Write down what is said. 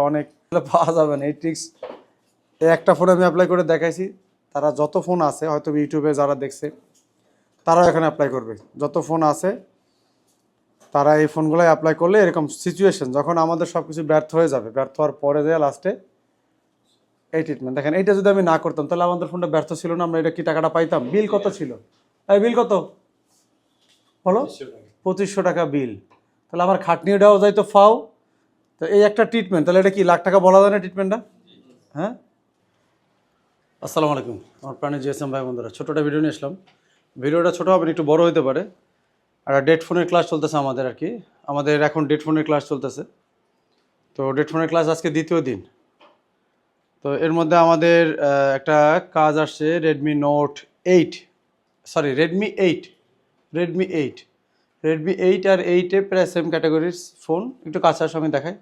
অনেক পাওয়া যাবে না এই ট্রিক্স। এই একটা ফোন আমি অ্যাপ্লাই করে দেখাইছি, তারা যত ফোন আছে হয়তো ইউটিউবে যারা দেখছে তারাও এখানে অ্যাপ্লাই করবে। যত ফোন আছে তারা এই ফোনগুলো অ্যাপ্লাই করলে এরকম সিচুয়েশন যখন আমাদের সব কিছু ব্যর্থ হয়ে যাবে, ব্যর্থ হওয়ার পরে যায় লাস্টে এই ট্রিটমেন্ট। দেখেন এইটা যদি আমি না করতাম তাহলে আমাদের ফোনটা ব্যর্থ ছিল না, আমরা এটা কি টাকাটা পাইতাম? বিল কত ছিল? এই বিল কত বলো? 2500 টাকা বিল। তাহলে আমার খাটনিও দেওয়া যায় তো ফাও। তো এই একটা ট্রিটমেন্ট, তাহলে এটা কি লাখ টাকা বলা যায় না ট্রিটমেন্টটা? হ্যাঁ। আসসালামু আলাইকুম আমার প্রাণী জিএসএম ভাই বন্ধুরা, ছোটোটা ভিডিও নিয়ে আসলাম। ভিডিওটা ছোটো হবে, একটু বড় হতে পারে। আর ডেড ফোনের ক্লাস চলতেছে আমাদের আর কি, আমাদের এখন ডেড ফোনের ক্লাস চলতেছে। তো ডেড ফোনের ক্লাস আজকে দ্বিতীয় দিন। তো এর মধ্যে আমাদের একটা কাজ আসছে Redmi note 8, sorry Redmi 8, Redmi 8 আর 8-এ প্রায় সেম ক্যাটাগরির ফোন। একটু কাছে আসো আমি দেখাই।